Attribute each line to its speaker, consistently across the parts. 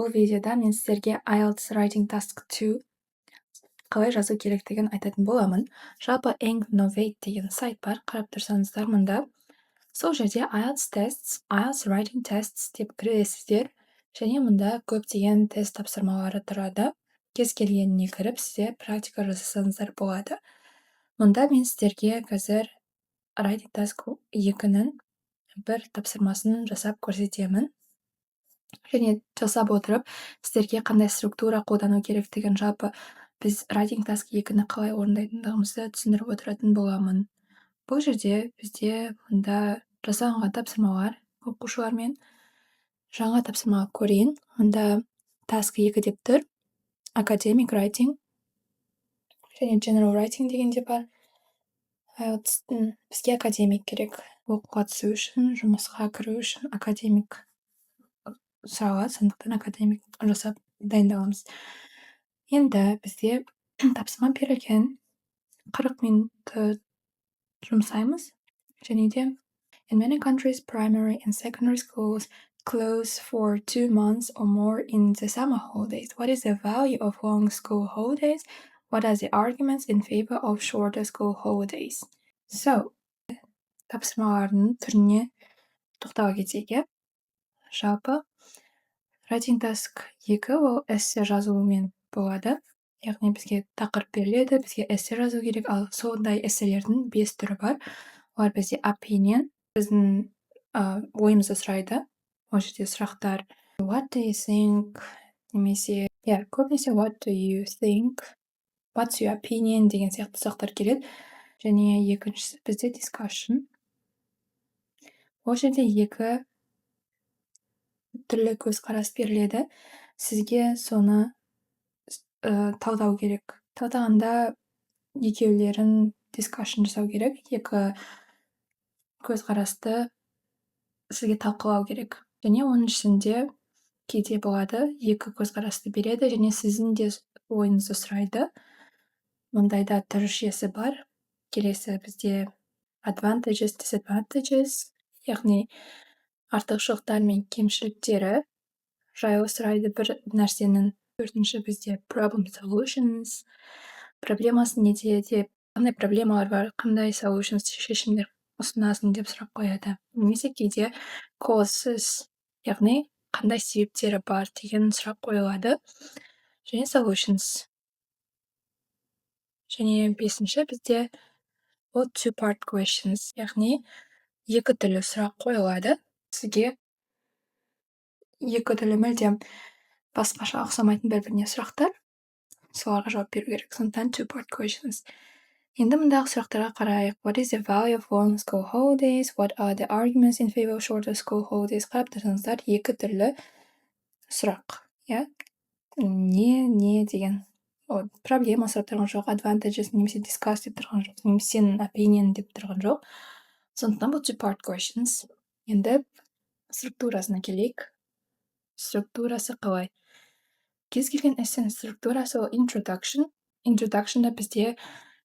Speaker 1: Бұл видеода мен сіздерге IELTS Writing Task 2 қалай жазу керектігін айтатын боламын. Жалпы Innovate деген сайт бар, қарап тұрсаңыздар мұнда. Сол жерде IELTS Tests, IELTS Writing Tests деп кіресіздер, және мұнда көптеген тест тапсырмалары тұрады. Кез келгеніне кіріп, сіздер практика жасасаңыздар болады. Мұнда мен сіздерге қазір Writing Task 2-нің бір тапсырмасын жасап көрсетемін. Және жасап отырып, сіздерге қандай структура қолдану керектігін, жалпы біз Writing Task 2-ні қалай орындайтындығымызды түсіндіріп отыратын боламын. Бұл жерде бізде мұнда жасалынған тапсырмалар оқушылармен. Жаңа тапсырма көрейін. Мұнда Task 2 деп тұр. Academic Writing және General Writing деген де бар. IELTS-тің бізге академик керек. Оқуға түсу үшін, жұмысқа кіру үшін академик сұралады, сондықтан академик жасап дайындаламыз. Енді бізде тапсырма берілген 40 минутты жұмсаймыз. Және де in many countries, primary and secondary schools close for 2 months or more in the summer holidays. What is the value of long school holidays? What are the arguments in favor of shorter school holidays? So, тапсырмалардың түріне тоқтала кетейік. Жалпы Writing Task 2 ол эссе жазуымен болады. Яғни бізге тақырып беріледі, бізге эссе жазу керек, ал сондай эсселердің 5 түрі бар. Олар бізде opinion, біздің ойымызды сұрайды. Ол жерде сұрақтар what do you think, немесе көбінесе what do you think, what's your opinion деген сияқты сұрақтар келеді. Және екіншісі бізде discussion. Ол жерде 2 түрлі көзқарас беріледі. Сізге соны талдау керек. Талдағанда екеулерін discussion жасау керек. 2 көзқарасты сізге талқылау керек. Және оның ішінде кейде болады 2 көзқарасты береді, және сіздің де ойыңызды сұрайды. Мұндайда түр жүйесі бар. Келесі бізде advantages, disadvantages, яғни артықшылықтар мен кемшіліктері жайлы сұрайды бір нәрсенің. 4-ші бізде problem solutions, проблемасы неде деп, қандай проблемалар бар, қандай solutions, шешімдер ұсынасың деп сұрақ қояды. Немесе кейде causes, яғни қандай себептері бар деген сұрақ қойылады. Және solutions. Және 5-ші бізде ол two-part questions, яғни 2 түрлі сұрақ қойылады. Сізге 2 түрлі мүлдем басқаша ұқсамайтын бір-біріне сұрақтар, соларға жауап беру керек. Сондықтан two-part questions. Енді мұндағы сұрақтарға қарайық. What is the value of long school holidays? What are the arguments in favor of shorter school holidays? Қарап тұрсаңыздар 2 түрлі сұрақ. Не деген. Проблема сұрап тұрған жоқ, advantages немесе discuss деп тұрған жоқ, немесе сенің opinion деп тұрған жоқ. Сондықтан бұл two-part questions. Енді структурасына келейік. Структурасы қалай? Кез келген эссенің структурасы ол introduction. Introduction'да бізде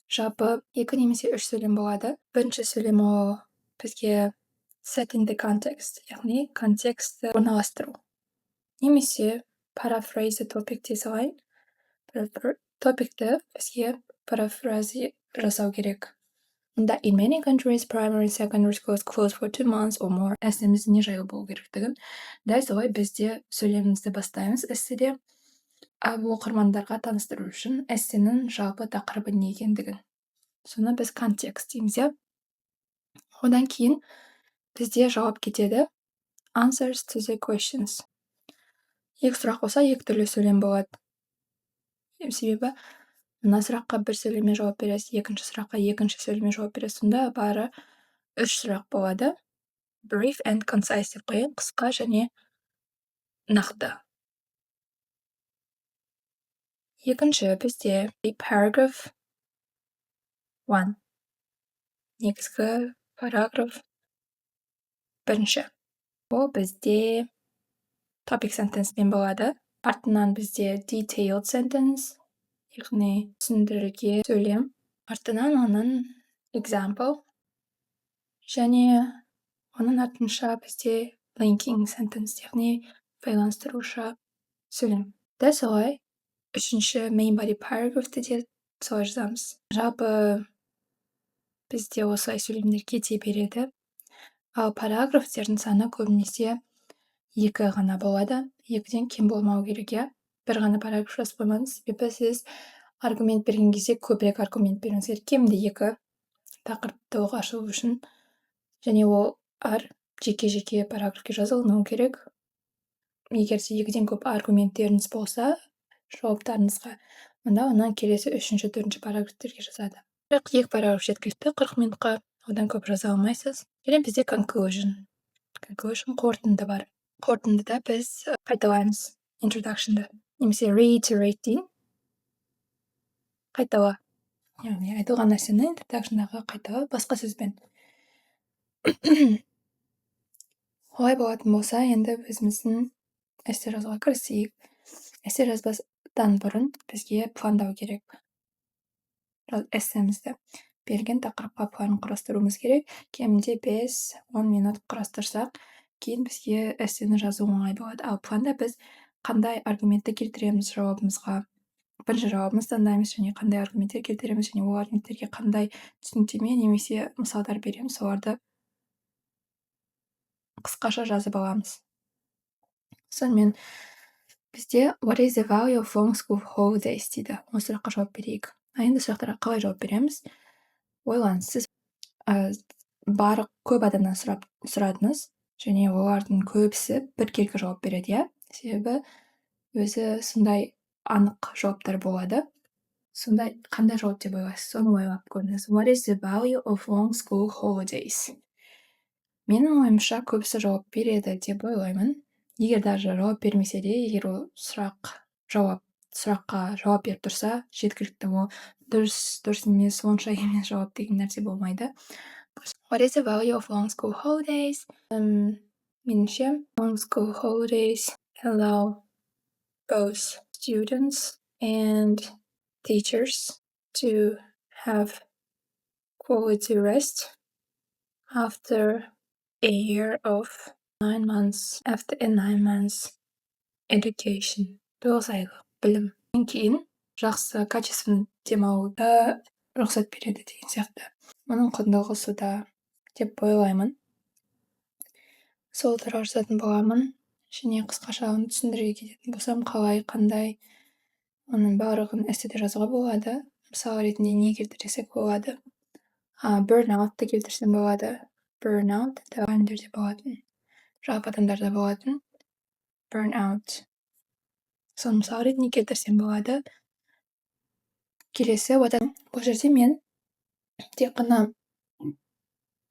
Speaker 1: жалпы 2 немесе 3 сөйлем болады. Бірінші сөйлем ол бізге setting the context, яғни контекстті орналастыру. Немесе paraphrase the topic дей салайын. Топикті бізге парафразе жасау керек. Мұнда in many countries, primary and secondary schools close for 2 months or more. Эссемізде не жайлы болу керектігін. Дәл солай бізде сөйлемімізді бастаймыз эсседе. Оқырмандарға таныстыру үшін эссенің жалпы тақырыбы не екендігін. Соны біз контекст дейміз. Одан кейін бізде жауап кетеді. Answers to the questions. 2 сұрақ болса 2 түрлі сөйлем болады. Себебі мына сұраққа бір сөйлеммен жауап бересіз, екінші сұраққа екінші сөйлеммен жауап бересіз. Сонда бары 3 сұрақ болады. Brief and concise деп қояйын, қысқа және нақты. Екінші бізде paragraph 1. Негізгі параграф 1. Ол бізде topic sentence-пен болады. Артынан бізде detailed sentence, яғни түсіндірілген сөйлем. Артынан оның example. Және оның артынша бізде linking sentence, яғни байланыстырушы сөйлем. Дәл солай, үшінші main body paragraphты де солай жазамыз. Жалпы бізде осылай сөйлемдер кете береді. Ал параграфтердің саны көбінесе 2 ғана болады. 2-ден кем болмау керек, иә. Бір ғана параграф жазып қоймаңыз, себебі сіз аргумент берген кезде көбірек аргумент беруіңіз керек. Кемінде 2 тақырыпты ашу үшін, және ол әр жеке параграфке жазылуы керек. Егер де 2-ден көп аргументтеріңіз болса жауаптарыңызға, онда оны келесі 3-ші, 4-ші параграфтерге жазады. Бірақ 2 параграф жеткілікті 40 минутқа, одан көп жаза алмайсыз. Және бізде conclusion қорытынды бар. Қорытындыда біз қайталаймыз introduction'ды, немесе reiterate дейін. Қайтала. Яғни айтылған нәрсені introduction'дағы қайтала басқа сөзбен. Олай болатын болса, енді өзіміздің эссе жазуға кірісейік. Эссе жазбастан бұрын бізге пландау керек. Эссемізді берген тақырыпқа план құрастыруымыз керек. Кемінде 5-10 минут құрастырсақ, кейін бізге эссені жазу оңай болады. Ал планда біз қандай аргументті келтіреміз жауабымызға, бірінші жауабымызды таңдаймыз, және қандай аргументтер келтіреміз, және ол аргументтерге қандай түсініктеме немесе мысалдар береміз, соларды қысқаша жазып аламыз. Сонымен бізде what is the value of long school holidays дейді. Осы сұраққа жауап берейік. Енді сұрақтарға қалай жауап береміз? Ойлаңыз, сіз көп адамнан сұрадыңыз, және олардың көбісі біркелкі жауап береді, иә? Себебі өзі сондай анық жауаптар болады. Сондай қандай жауап деп ойлайсыз? Соны ойлап көріңіз. What is the value of long school holidays? Менің ойымша көбісі жауап береді деп ойлаймын. Егер даже жауап бермесе де, егер ол сұраққа жауап беріп тұрса, жеткілікті. Ол дұрыс емес, онша емес жауап деген нәрсе болмайды. What is the value of long school holidays? Меніңше, long school holidays allow both students and teachers to have quality rest after a year of 9 months education. Толығсайлық білім. Кейін жақсы качественный демалуға рұқсат береді деген сияқты. Мұның құндылығы суда деп ойлаймын. Сол туралы жазатын боламын. Және қысқаша оны түсіндіре кететін болсам, қандай, оның барлығын эсседе жазуға болады. Мысал ретінде не келтірсек болады? Burnout-ты келтірсем болады. Burnout мұғалімдерде болатын, жалпы адамдарда болатын burnout. Соны мысал ретінде келтірсем болады. Келесі, бұл жерде мен тек қана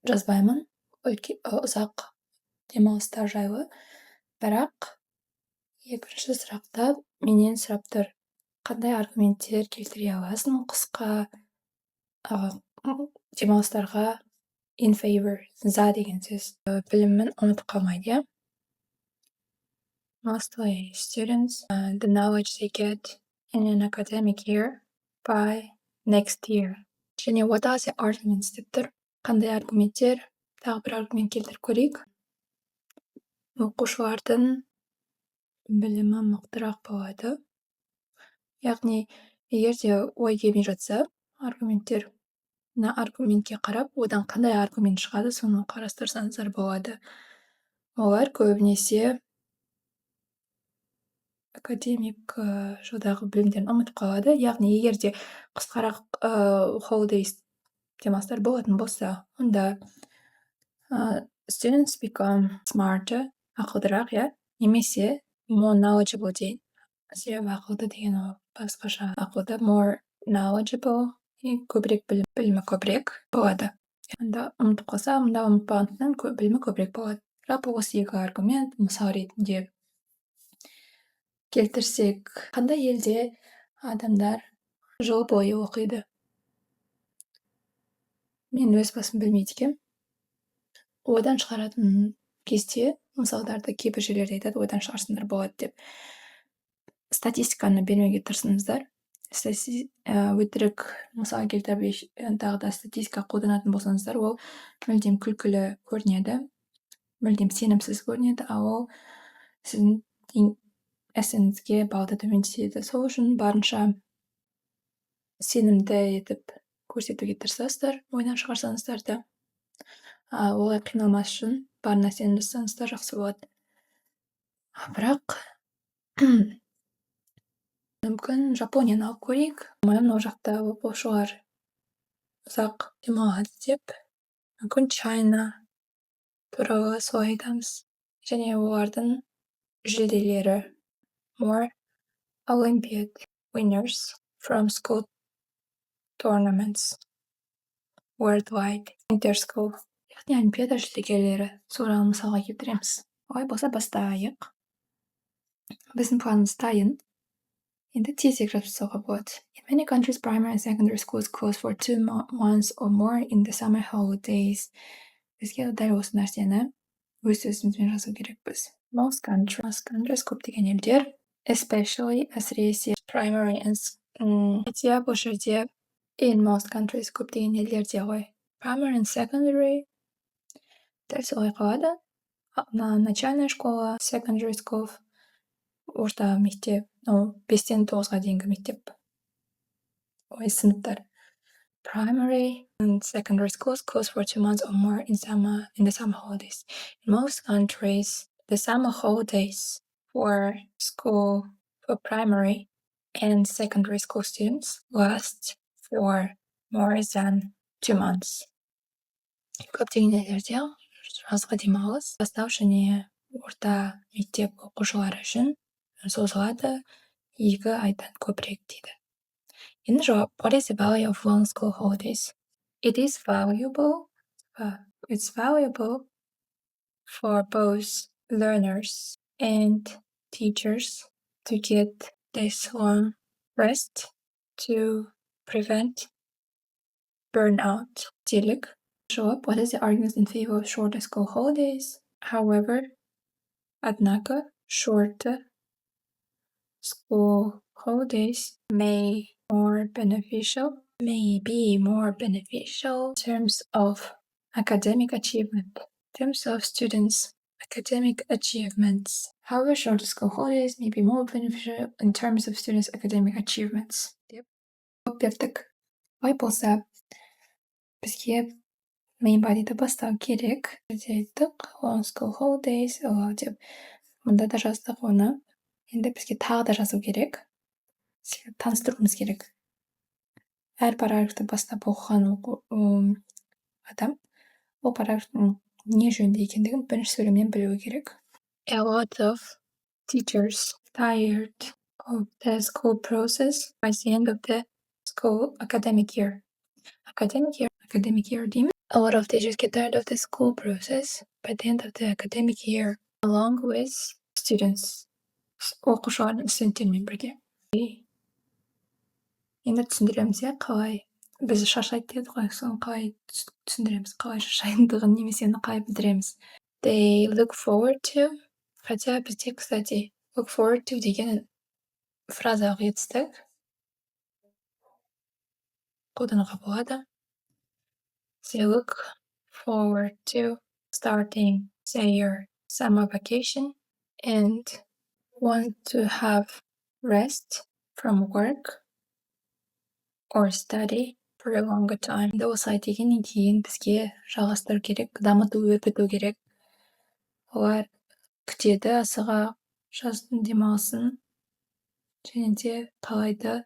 Speaker 1: жазбаймын ұзақ демалыстар жайлы, бірақ екінші сұрақта менен сұрап тұр, қандай аргументтер келтіре аласың қысқа демалыстарға in favor, за деген сөз. Білімін ұмытып қалмайды, иә? Mostly students, the knowledge they get in an academic year by next year. Және what are the arguments деп тұр. Қандай аргументтер? Тағы бір аргумент келтіріп көрейік. Оқушылардың білімі мықтырақ болады. Яғни, егер де ой келмей жатса, аргументке қарап, одан қандай аргумент шығады, соны қарастырсаңыздар болады. Олар көбінесе академик жылдағы білімдерін ұмытып қалады. Яғни, егер де қысқарақ holidays демалыстар болатын болса, онда students become smarter, ақылдырақ, иә? Немесе more knowledgeable дейін. Себебі ақылды деген ол басқаша. Ақылды more knowledgeable, көбірек білімі көбірек болады. Онда ұмытып қалса, онда ұмытпағандықтан білімі көбірек болады. Жалпы осы екі аргумент мысал ретінде келтірсек, қандай елде адамдар жыл бойы оқиды? Мен өз басым білмейді екенмін. Одан шығаратын кезде мысалдарды кейбір жерлерде айтады, одан шығарсындар болады деп. Статистиканы бермеуге тырысыңыздар. Өтірік мысал келтіріп, тағы да статистика қолданатын болсаңыздар, ол мүлдем күлкілі көрінеді, мүлдем сенімсіз көрінеді, ал ол сіздің эссеңізге баллды төмендетеді. Сол үшін барынша сенімді етіп көрсетуге тырысасыздар, ойдан шығарсаңыздар да. Олай қиналмас үшін бар нәрсені жасасаңыздар жақсы болады. Бірақ мүмкін Жапонияны алып көрейік. Мынау жақта оқушылар ұзақ демалады деп, мүмкін Чайна туралы солай айтамыз. Және олардың жүлделері more Olympiad winners from school tournaments worldwide inter-school. Яғни Олимпиада жүлдегерлері туралы мысалға келтіреміз. Олай болса бастайық. Біздің планымыз дайын. Енді тезірек жасауға болады. In many countries, primary and secondary schools close for 2 months or more in the summer holidays. Бізге дәл осы нәрсені өз сөзімізбен жазу керекпіз. Most countries көптеген елдер, especially әсіресе primary and бұл жерде in most countries көптеген елдерде ғой. Primary and secondary дәл солай қалады. Начальная школа, secondary school, орта мектеп, 5-тен 9-ға дейінгі мектеп. Сыныптар. Primary and secondary schools close for 2 months or more in the summer holidays. In most countries, the summer holidays for primary and secondary school students last for more than 2 months. Көптеген елдерде жазғы демалыс бастау және орта мектеп оқушылары үшін созылады 2 айдан көбірек дейді. Енді жауап. What is the value of long school holidays? It's valuable for both learners and teachers to get this long rest to prevent burnout. Делік. Жауап. What is the argument in favor of shorter school holidays? However, однако, shorter school holidays may be more beneficial in terms of academic achievement, in terms of students' academic achievements. However, shorter school holidays may be more beneficial in terms of students' academic achievements. Бердік. Олай болса, бізге main body'ді бастау керек. Айттық, long school holidays деп. Мұнда да жаздық оны. Енді бізге тағы да жазу керек. Таныстыруымыз керек. Әр параграфты бастап оқыған адам ол параграфтың не жөнінде екендігін бірінші сөйлемнен білуі керек. A lot of teachers tired of the school process by the end of the school academic year. Academic year дейміз. A lot of teachers get tired of the school process by the end of the academic year along with students. Оқушылардың студенттермен бірге. Енді түсіндіреміз, қалай бізді шаршайды деді ғой, соны қалай түсіндіреміз, қалай шаршайтындығын немесе қалай білдіреміз. They look forward to, хотя бізде, кстати, look forward to деген фразаға жетістік қолдануға болады. They look forward to starting their summer vacation and want to have rest from work or study for a longer time. Осылай дегеннен кейін бізге жалғастыру керек, дамыту, өрбіту керек. Олар күтеді асыға жаздың демалысын және де қалайды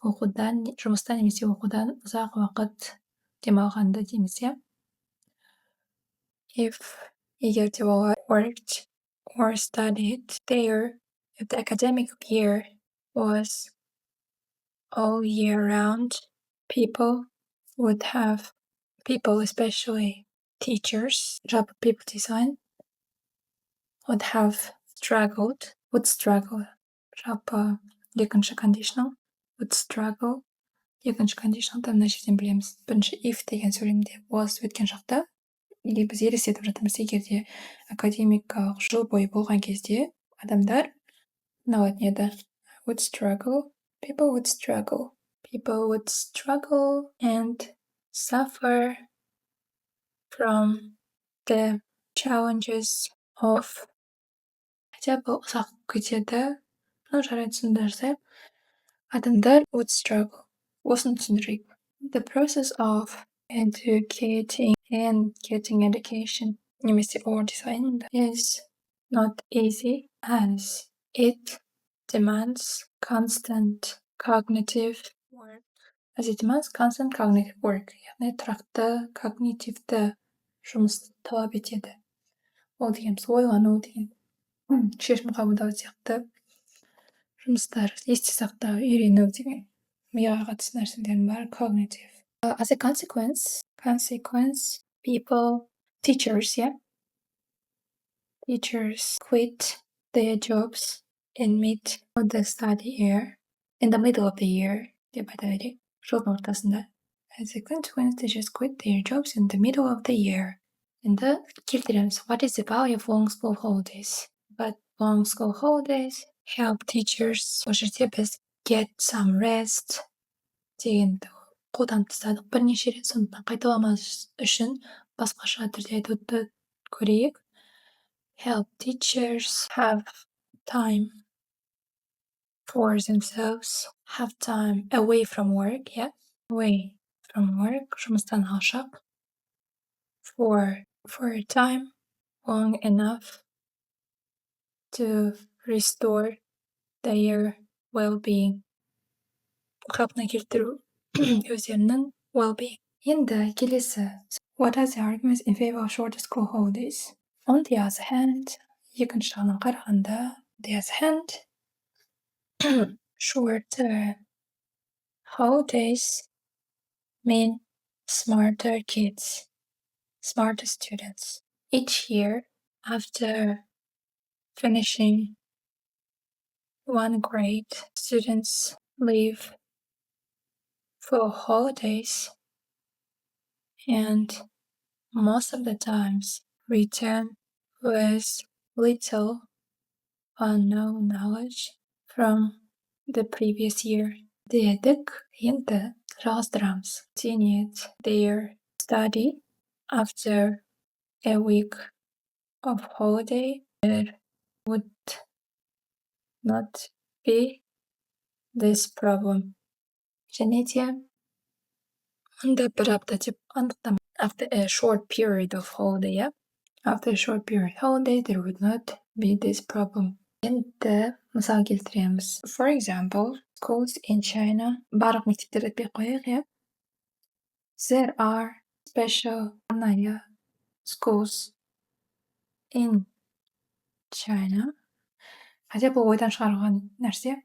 Speaker 1: жұмыстан немесе оқудан ұзақ уақыт демалғанды дейміз. Егер де олар worked or studied there, if the academic year was all year round, people, especially teachers, people design, would struggle. Жалпы екінші conditional, would struggle. Екінші conditionalды мына жерден білеміз. Бірінші if деген сөйлемде was өткен шақта, или біз елестетіп жатырмыз, егерде академикалық жыл бойы болған кезде адамдар мынау еді. Would struggle. People would struggle and suffer from the challenges of. Хотя бұл ұзақ кетеді, жарайды, түсіндірсек. Адамдар would struggle. Осыны түсіндірейік. The process of educating and getting education немесе or designing is not easy as it demands constant cognitive work. As it demands constant cognitive work. Яғни тұрақты когнитивті жұмыс талап етеді. Ол дегеніміз ойлану деген, шешім қабылдау сияқты жұмыстар, есте сақтау, үйрену деген миға қатысты нәрселердің бәрі cognitive. As a consequence, teachers quit their jobs in the middle of the year деп айта берейік. Жылдың ортасында. As a consequence, teachers quit their jobs in the middle of the year. Енді келтіреміз. What is the value of long school holidays? But long school holidays help teachers. Ол жерде біз get some rest дегенді қолданып тастадық бірнеше рет, сондықтан қайталамас үшін басқаша түрде айтуды көрейік. Help teachers have time for themselves, have time away from work, away from work, жұмыстан алшақ, for a time long enough to restore their well-being. Қалпына келтіру өздерінің well-being. Енді келесі. What are the arguments in favor of shorter school holidays? On the other hand, екінші жағынан қарағанда, shorter holidays mean smarter kids, smarter students. Each year, after finishing one grade, students leave for holidays and most of the times return with little or no knowledge from the previous year. Дедік, енді жалғастырамыз. Continued their study after a week of holiday. There would not be this problem. Және де мұнда бір апта деп анықтама. After a short period of holiday, After a short period of holiday, there would not be this problem. Енді мысал келтіреміз. For example, schools in China. Барлық мектептерді айтпай қояйық, There are special schools in China. Хотя бұл ойдан шығарылған нәрсе.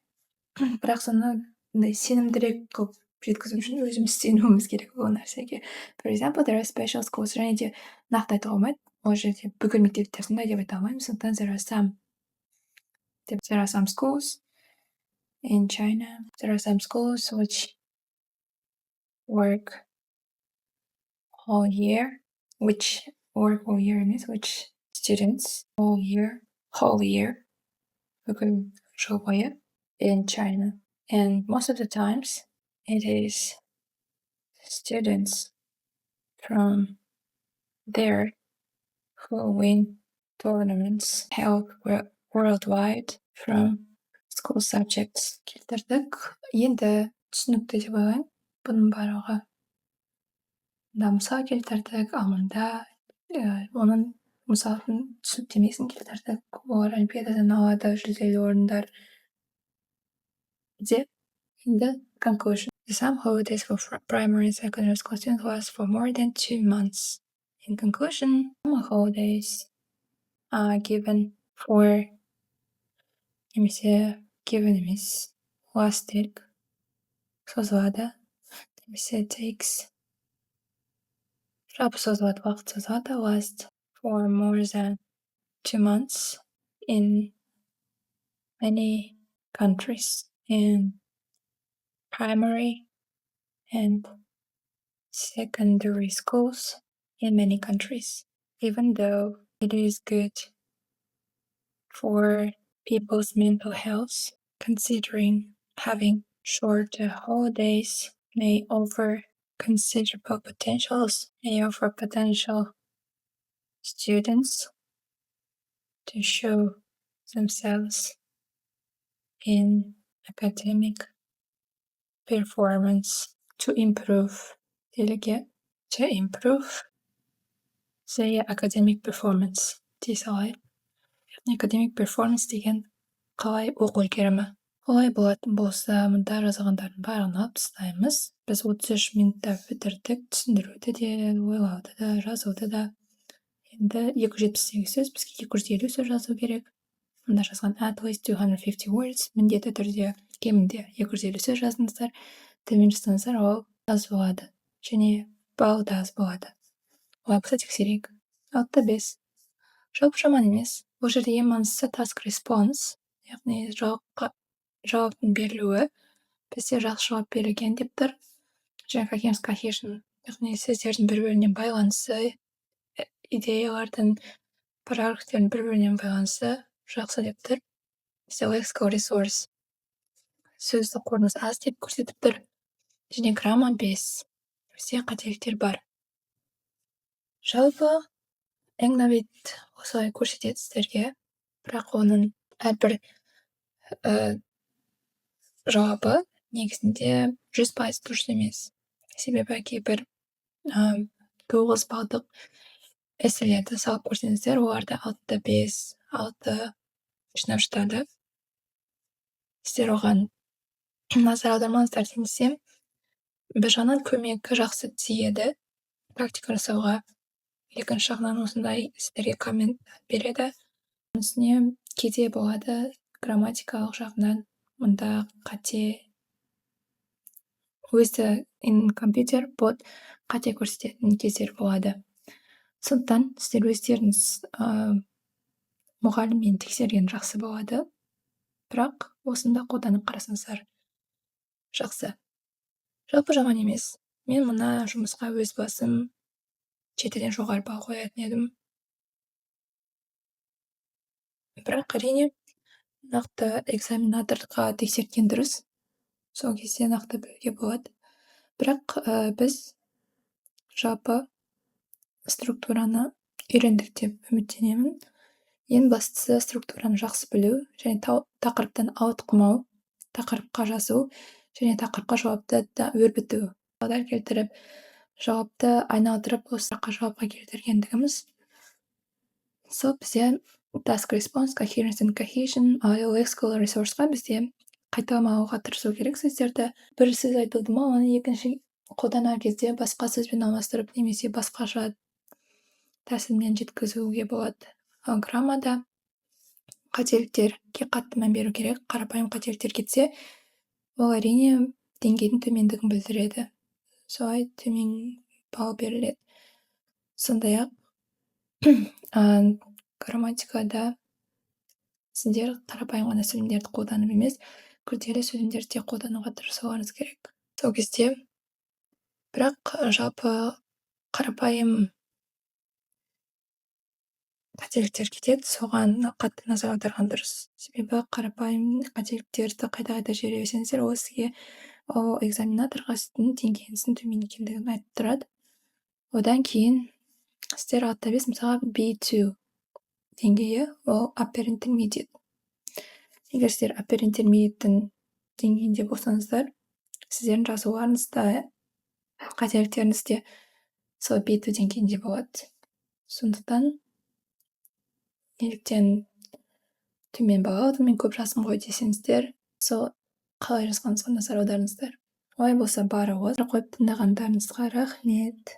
Speaker 1: Бірақ соны сенімдірек қылып жеткізу үшін өзіміз сенуіміз керек ол нәрсеге. For example, there are special schools. Және де нақты айтуға болмайды. Ол жерде бүкіл мектептер сондай деп айта алмаймыз. Сондықтан there are some schools in China. There are some schools which work all year. Which students whole year бүкіл жыл бойы in China. And most of the times it is students from there who win tournaments held worldwide from school subjects. Келтірдік. Енді түсінікті деп ойлаймын. Бұның барлығы. Мысал келтірдік, алында оның мысалын түсініктемесін келтірдік. Олар олимпиададан алады жүлделі орындар. The conclusion. The summer holidays for primary and secondary school students last for more than 2 months. In conclusion, summer holidays are given for lasted созылады. Немесе takes жалпы созылады, уақыт созылады, last for more than 2 months in many countries. In primary and secondary schools in many countries, even though it is good for people's mental health, considering having shorter holidays may offer considerable potentials, may offer potential students to show themselves in academic performance to improve делуге to improve their academic performance дей салайық. Яғни academic performance деген қалай оқу үлгерімі. Олай болатын болса, мұнда жазылғандардың барлығын алып тастаймыз. Біз 33 минутта бітірдік, түсіндіруді де, ойлауды да, жазуды да. Енді 278 сөз, бізге 250 сөз жазу керек. Мұнда жазған at least 250 words, міндетті түрде кемінде 250 сөз жазыңыздар. Төмен жазсаңыздар, ол аз болады. Және балл да аз болады. Олай болса тексерейік. 6-5. Жалпы жаман емес. Бұл жерде ең маңыздысы task response, яғни жауаптың берілуі. Бізде жақсы жауап берілген деп тұр. Және cohesion, яғни сөздердің бір-біріне байланысы, идеялардың, параграфтердің бір-біріне байланысы жақсы деп тұр. Бізде lexical resource, сөздік қорыңыз аз деп көрсетіп тұр. Және грамма 5. Бізде қателіктер бар. Жалпы Engnovate осылай көрсетеді сіздерге, бірақ оның әрбір жауабы негізінде 100% дұрыс емес. Себебі кейбір 9 балдық эсселерді салып көрсеңіздер, оларда 6-5, 6 жинап жатады. Сіздер оған назар аудармаңыздар десем, бір жағынан көмегі жақсы тиеді практика жасауға. Екінші жағынан осындай сіздерге коммент береді. Үстіне кейде болады грамматикалық жағынан мұнда қате, өзі in computer bot қате көрсететін кездер болады. Сондықтан сіздер өздеріңіз мұғаліммен тексерген жақсы болады. Бірақ осында қолданып қарасаңыздар жақсы. Жалпы жаман емес. Мен мына жұмысқа өз басым 7-ден жоғары балл қоятын едім. Бірақ әрине нақты экзаменаторға тексерген дұрыс. Сол кезде нақты білуге болады. Бірақ біз жалпы структураны үйрендік деп үміттенемін. Ең бастысы структураны жақсы білу, және тақырыптан ауытқымау, тақырыпқа жазу, және тақырыпқа жауапты да өрбіту. Мысалдар келтіріп, жауапты айналдырып, осы сұраққа жауапқа келтіргендігіміз. Сол бізде task response, coherence and cohesion, lexical resourceға бізде қайталамауға тырысу керек сөздерді. Бір сөз айтылды ма, оны екінші қолданар кезде басқа сөзбен алмастырып, немесе басқаша тәсілмен жеткізуге болады. Ал граммада қателіктерге қатты мән беру керек. Қарапайым қателіктер кетсе, ол әрине деңгейдің төмендігін білдіреді. Солай төмен балл беріледі. Сондай-ақ грамматикада сіздер қарапайым ғана сөйлемдерді қолданып емес, күрделі сөйлемдерді қолдануға тырысуларыңыз керек. Сол кезде бірақ жалпы қарапайым қателіктер кетеді, соған қатты назар аударған дұрыс. Себебі қарапайым қателіктерді қайта-қайта жіберсеңіздер, ол сізге экзаменаторға сіздің деңгейіңіздің төмен екендігін айтып тұрады. Одан кейін сіздер 6-5, мысалға B2 деңгейі, ол upper intermediate. Егер сіздер upper intermediate-тің деңгейінде болсаңыздар, сіздердің жазуларыңызда, қателіктеріңізде сол B2 деңгейінде болады. Сондықтан неліктен төмен балл алдым, мен көп жаздым ғой десеңіздер, сол қалай жазғаныңызға назар аударыңыздар. Олай болса бары осы. Қойып тыңдағандарыңызға рахмет.